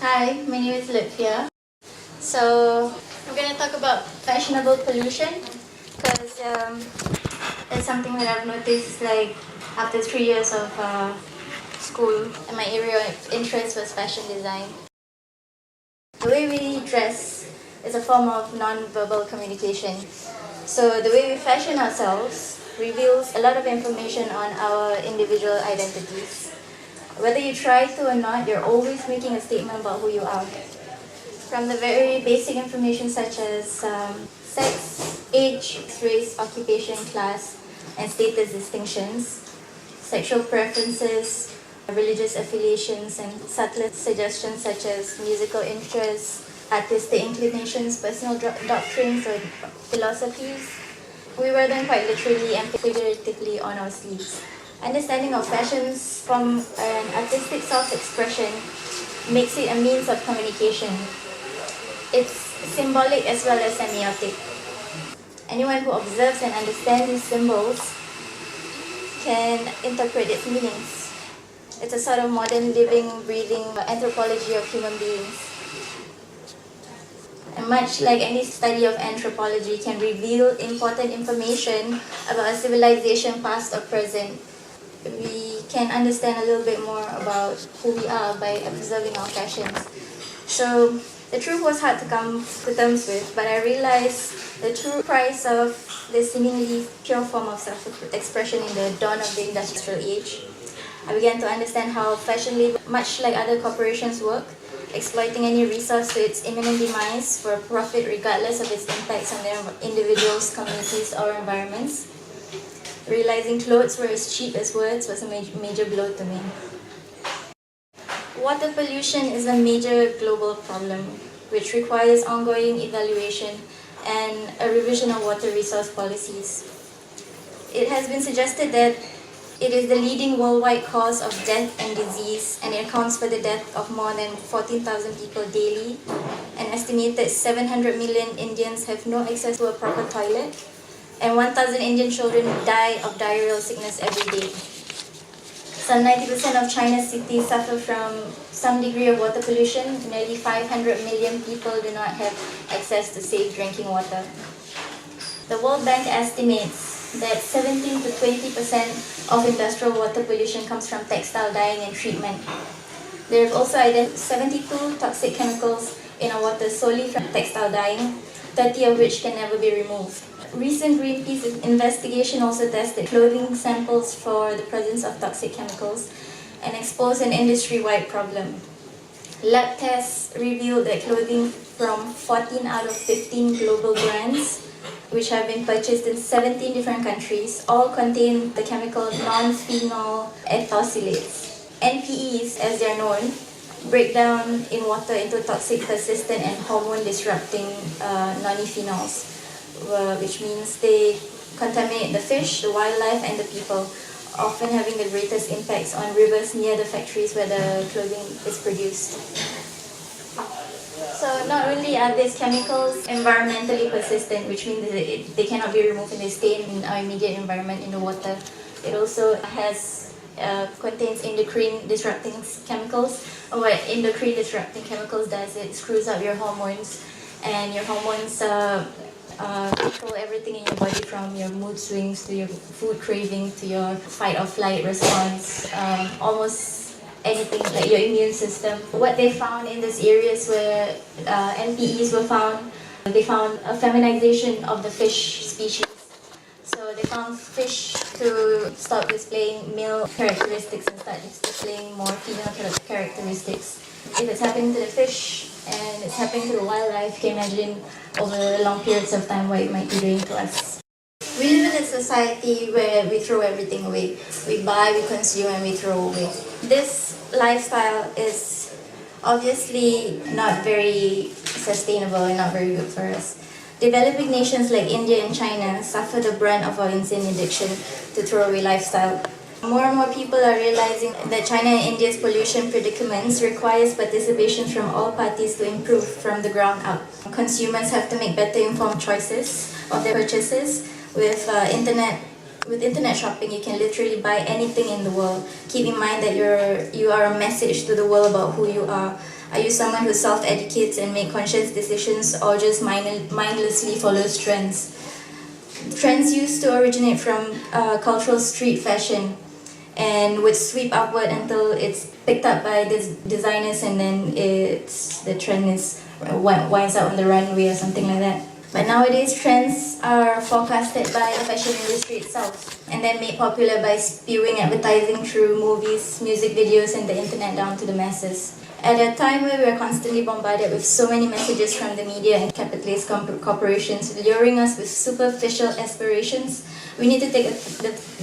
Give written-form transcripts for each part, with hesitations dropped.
Hi, my name is Lutfiah. So we're going to talk about fashionable pollution because it's something that I've noticed like after 3 years of school, and my area of interest was fashion design. The way we dress is a form of non-verbal communication. So the way we fashion ourselves reveals a lot of information on our individual identities. Whether you try to or not, you're always making a statement about who you are. From the very basic information such as sex, age, race, occupation, class, and status distinctions, sexual preferences, religious affiliations, and subtle suggestions such as musical interests, artistic inclinations, personal doctrines, or philosophies. We wear them quite literally and figuratively on our sleeves. Understanding of fashions from an artistic self-expression makes it a means of communication. It's symbolic as well as semiotic. Anyone who observes and understands these symbols can interpret its meanings. It's a sort of modern, living, breathing anthropology of human beings. And much like any study of anthropology can reveal important information about a civilization past or present, we can understand a little bit more about who we are by observing our fashions. So the truth was hard to come to terms with, but I realized the true price of this seemingly pure form of self-expression in the dawn of the industrial age. I began to understand how fashion label, much like other corporations, work, exploiting any resource to its imminent demise for profit regardless of its impacts on their individuals, communities, or environments. Realizing clothes were as cheap as words was a major blow to me. Water pollution is a major global problem which requires ongoing evaluation and a revision of water resource policies. It has been suggested that it is the leading worldwide cause of death and disease, and it accounts for the death of more than 14,000 people daily. An estimated 700 million Indians have no access to a proper toilet, and 1,000 Indian children die of diarrheal sickness every day. Some 90% of China's cities suffer from some degree of water pollution. Nearly 500 million people do not have access to safe drinking water. The World Bank estimates that 17 to 20% of industrial water pollution comes from textile dyeing and treatment. There have also identified 72 toxic chemicals in our water solely from textile dyeing, 30 of which can never be removed. Recent Greenpeace investigation also tested clothing samples for the presence of toxic chemicals and exposed an industry-wide problem. Lab tests revealed that clothing from 14 out of 15 global brands, which have been purchased in 17 different countries, all contain the chemical non-phenol ethoxylates. NPEs, as they are known, break down in water into toxic, persistent, and hormone-disrupting nonylphenols, which means they contaminate the fish, the wildlife, and the people, often having the greatest impacts on rivers near the factories where the clothing is produced. So not only are these chemicals environmentally persistent, which means that they cannot be removed and they stay in our immediate environment in the water, it also contains endocrine disrupting chemicals. What endocrine disrupting chemicals does, it screws up your hormones, and your hormones control everything in your body, from your mood swings to your food craving to your fight or flight response, almost anything, like your immune system. What they found in these areas where NPEs were found, they found a feminization of the fish species. So they found fish to stop displaying male characteristics and start displaying more female characteristics. If it's happening to the fish and it's happening to the wildlife, you can imagine over long periods of time what it might be doing to us. We live in a society where we throw everything away. We buy, we consume, and we throw away. This lifestyle is obviously not very sustainable and not very good for us. Developing nations like India and China suffer the brunt of our insane addiction to throwaway lifestyle. More and more people are realizing that China and India's pollution predicaments requires participation from all parties to improve from the ground up. Consumers have to make better informed choices of their purchases. With internet shopping, you can literally buy anything in the world. Keep in mind that you are a message to the world about who you are. Are you someone who self-educates and make conscious decisions, or just mindlessly follows trends? Trends used to originate from cultural street fashion and would sweep upward until it's picked up by designers, and then the trend winds up on the runway or something like that. But nowadays, trends are forecasted by the fashion industry itself and then made popular by spewing advertising through movies, music videos, and the internet down to the masses. At a time where we are constantly bombarded with so many messages from the media and capitalist corporations luring us with superficial aspirations, we need to take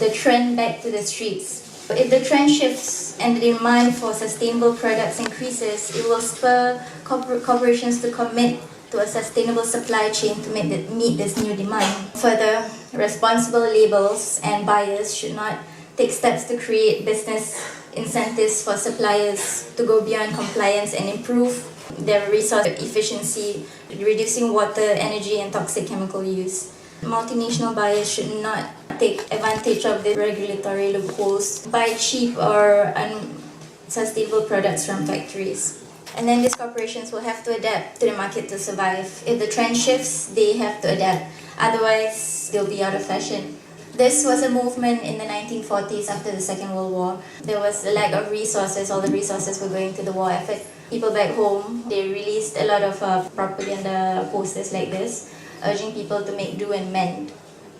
the trend back to the streets. If the trend shifts and the demand for sustainable products increases, it will spur corporations to commit to a sustainable supply chain to meet this new demand. Further, responsible labels and buyers should not take steps to create business incentives for suppliers to go beyond compliance and improve their resource efficiency, reducing water, energy, and toxic chemical use. Multinational buyers should not take advantage of the regulatory loopholes, buy cheap or unsustainable products from factories. And then these corporations will have to adapt to the market to survive. If the trend shifts, they have to adapt. Otherwise, they'll be out of fashion. This was a movement in the 1940s after the Second World War. There was a lack of resources. All the resources were going to the war effort. People back home, they released a lot of propaganda posters like this, urging people to make do and mend.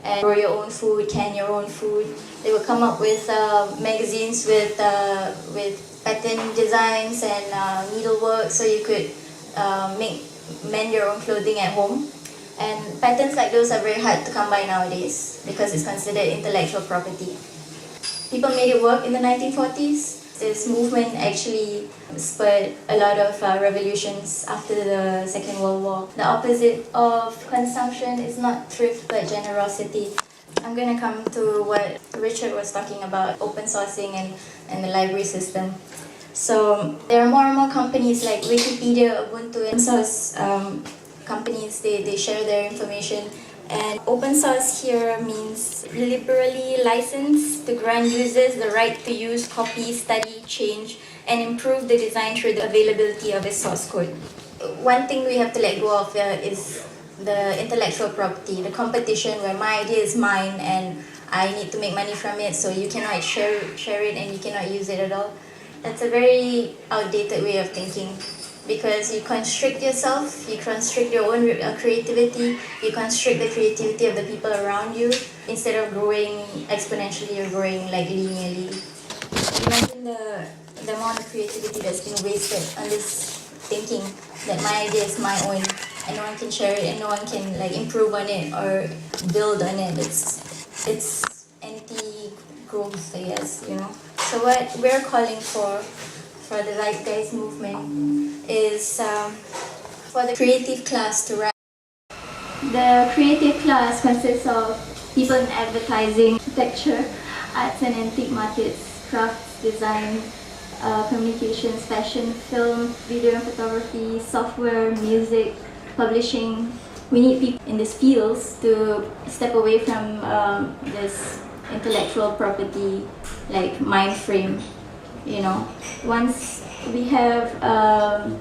And grow your own food, can your own food. They would come up with magazines with pattern designs and needlework, so you could mend your own clothing at home. And patterns like those are very hard to come by nowadays because it's considered intellectual property. People made it work in the 1940s. This movement actually spurred a lot of revolutions after the Second World War. The opposite of consumption is not thrift but generosity. I'm going to come to what Richard was talking about, open sourcing and the library system. So there are more and more companies like Wikipedia, Ubuntu, and source companies, they share their information. And open source here means liberally licensed to grant users the right to use, copy, study, change, and improve the design through the availability of its source code. One thing we have to let go of is the intellectual property, the competition where my idea is mine and I need to make money from it, so you cannot share it and you cannot use it at all. That's a very outdated way of thinking, because you constrict yourself, you constrict your own creativity, you constrict the creativity of the people around you. Instead of growing exponentially, you're growing like linearly. Imagine the amount of creativity that's been wasted on this thinking that my idea is my own and no one can share it and no one can like improve on it or build on it. It's anti-growth, I guess, you know. So what we're calling for the Zeitgeist Movement is for the creative class to rise. The creative class consists of people in advertising, architecture, arts and antique markets, crafts, design, communications, fashion, film, video and photography, software, music, publishing. We need people in these fields to step away from this intellectual property like mind frame. You know, once we have a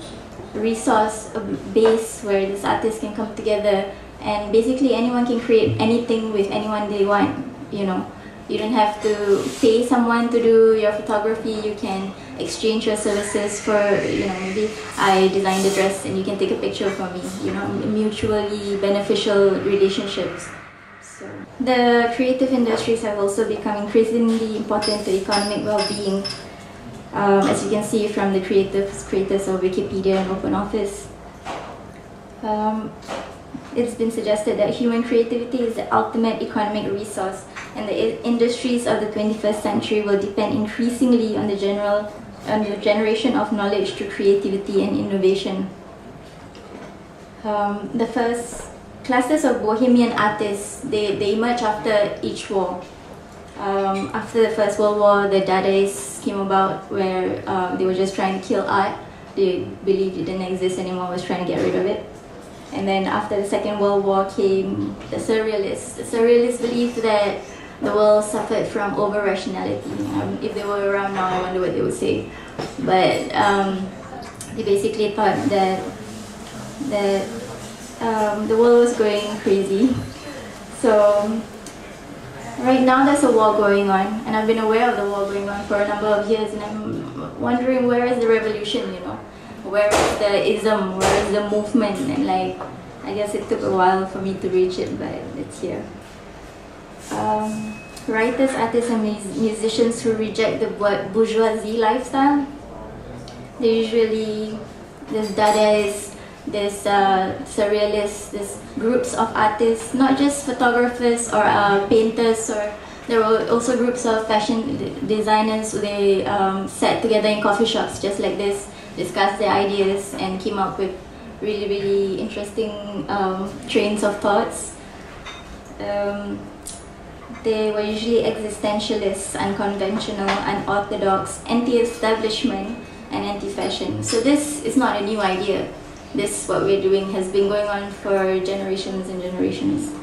resource, a base where these artists can come together and basically anyone can create anything with anyone they want, you know. You don't have to pay someone to do your photography. You can exchange your services for, you know, maybe I designed the dress and you can take a picture for me, you know, mutually beneficial relationships. So the creative industries have also become increasingly important to economic well-being. As you can see from the creators of Wikipedia and OpenOffice. It's been suggested that human creativity is the ultimate economic resource, and the industries of the 21st century will depend increasingly on the generation of knowledge through creativity and innovation. The first classes of bohemian artists, they emerged after each war. After the First World War, the Dadaists came about, where they were just trying to kill art. They believed it didn't exist anymore, was trying to get rid of it. And then after the Second World War came the Surrealists. The Surrealists believed that the world suffered from over-rationality. If they were around now, I wonder what they would say. But They basically thought that the world was going crazy. So right now there's a war going on, and I've been aware of the war going on for a number of years, and I'm wondering, where is the revolution, you know? Where is the ism, where is the movement? And like, I guess it took a while for me to reach it, but it's here. Writers, artists, and musicians who reject the bourgeoisie lifestyle, they usually, there's Dadaists, there's Surrealists, there's groups of artists, not just photographers or painters, or there were also groups of fashion designers who they sat together in coffee shops just like this, discussed their ideas, and came up with really, really interesting trains of thoughts. They were usually existentialists, unconventional, unorthodox, anti-establishment, and anti-fashion. So this is not a new idea. This, what we're doing, has been going on for generations and generations.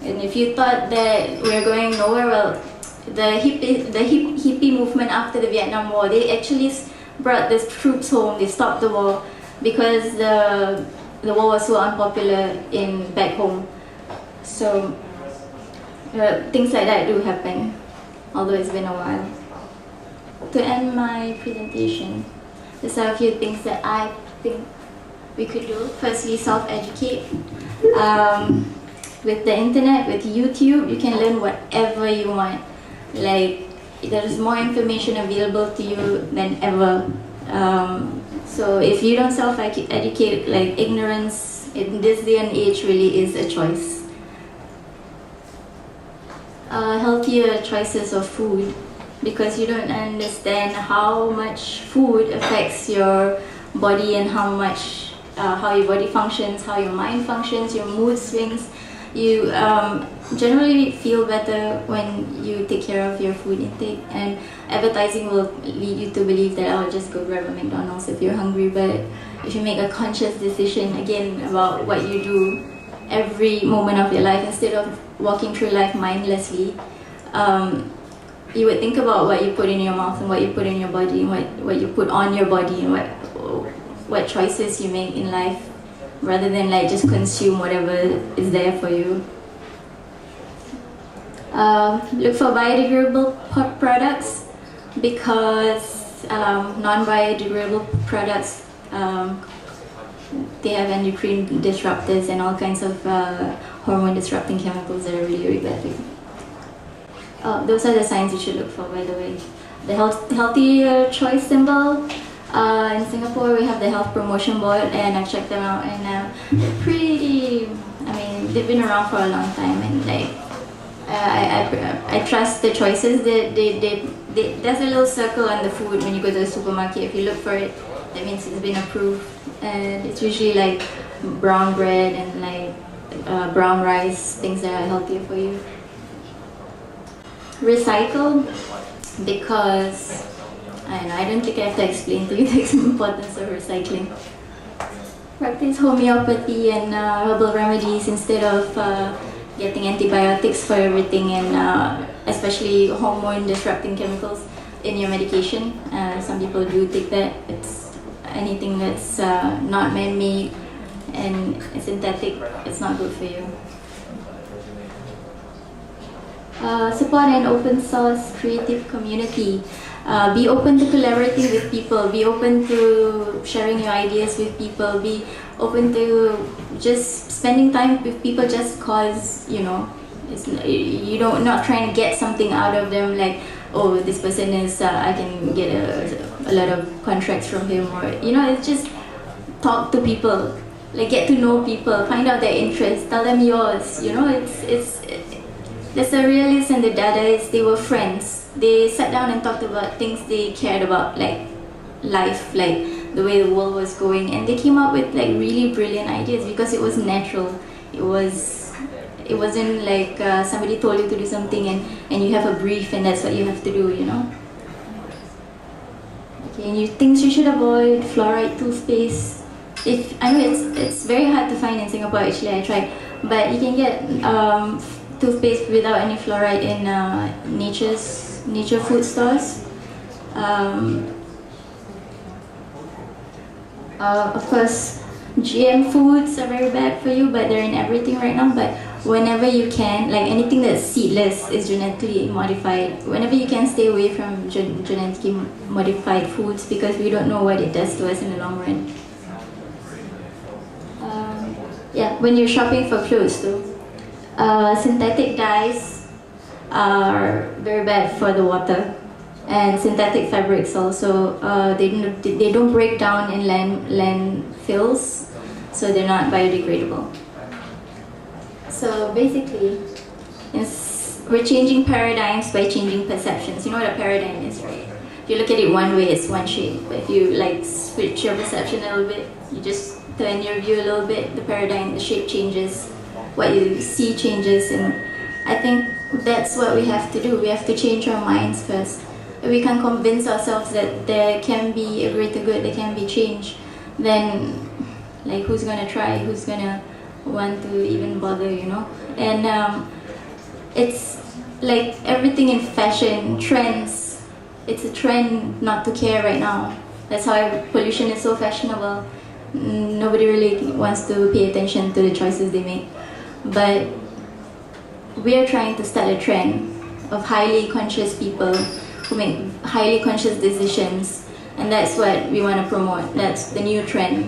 And if you thought that we're going nowhere, well, the hippie movement after the Vietnam War, they actually brought the troops home. They stopped the war because the war was so unpopular back home. So things like that do happen, although it's been a while. To end my presentation, there's a few things that I think we could do. Firstly, self-educate. With the internet, with YouTube, you can learn whatever you want. Like, there's more information available to you than ever. So if you don't self-educate, like, ignorance in this day and age really is a choice. Healthier choices of food, because you don't understand how much food affects your body and how your body functions, how your mind functions, your mood swings. You generally feel better when you take care of your food intake, and advertising will lead you to believe that I'll just go grab a McDonald's if you're hungry. But if you make a conscious decision, again, about what you do every moment of your life, instead of walking through life mindlessly, you would think about what you put in your mouth and what you put in your body, and what you put on your body, and what choices you make in life, rather than like just consume whatever is there for you. Look for biodegradable products, because non-biodegradable products, they have endocrine disruptors and all kinds of hormone disrupting chemicals that are really, really bad for you. Those are the signs you should look for, by the way. The healthier choice symbol. In Singapore, we have the Health Promotion Board, and I've checked them out, and they're pretty, I mean, they've been around for a long time, and like, I trust the choices. There's a little circle on the food when you go to the supermarket. If you look for it, that means it's been approved, and it's usually like brown bread and like brown rice, things that are healthier for you. Recycle, because I don't think I have to explain to you the importance of recycling. Practice homeopathy and herbal remedies instead of getting antibiotics for everything, and especially hormone disrupting chemicals in your medication. Some people do take that. It's anything that's not man-made and synthetic, it's not good for you. Support an open source creative community. Be open to collaborating with people. Be open to sharing your ideas with people. Be open to just spending time with people just cause, you know, not trying to get something out of them, like, oh, this person is, I can get a lot of contracts from him, or, you know, it's just talk to people, like get to know people, find out their interests, tell them yours, you know, the Surrealists and the Dadaists, they were friends. They sat down and talked about things they cared about, like life, like the way the world was going, and they came up with like really brilliant ideas because it was natural. It wasn't like somebody told you to do something and you have a brief and that's what you have to do, you know. Okay, and things you should avoid: fluoride toothpaste. I know it's very hard to find in Singapore. Actually, I tried, but you can get toothpaste without any fluoride in nature food stores. Of course, GM foods are very bad for you, but they're in everything right now. But whenever you can, like anything that's seedless is genetically modified. Whenever you can, stay away from genetically modified foods because we don't know what it does to us in the long run. Yeah, when you're shopping for clothes too. Synthetic dyes are very bad for the water, and synthetic fabrics also they don't break down in landfills, so they're not biodegradable. So basically, we're changing paradigms by changing perceptions. You know what a paradigm is, right? If you look at it one way, it's one shape. But if you like switch your perception a little bit, you just turn your view a little bit, the paradigm, the shape changes, what you see changes, and I think that's what we have to do. We have to change our minds first. If we can convince ourselves that there can be a greater good, there can be change, then like who's gonna try? Who's gonna want to even bother, you know? And it's like everything in fashion, trends, it's a trend not to care right now. That's how pollution is so fashionable. Nobody really wants to pay attention to the choices they make. But we are trying to start a trend of highly conscious people who make highly conscious decisions, and that's what we want to promote. That's the new trend.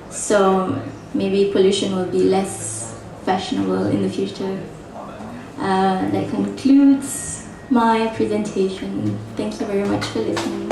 So maybe pollution will be less fashionable in the future. That concludes my presentation. Thank you very much for listening.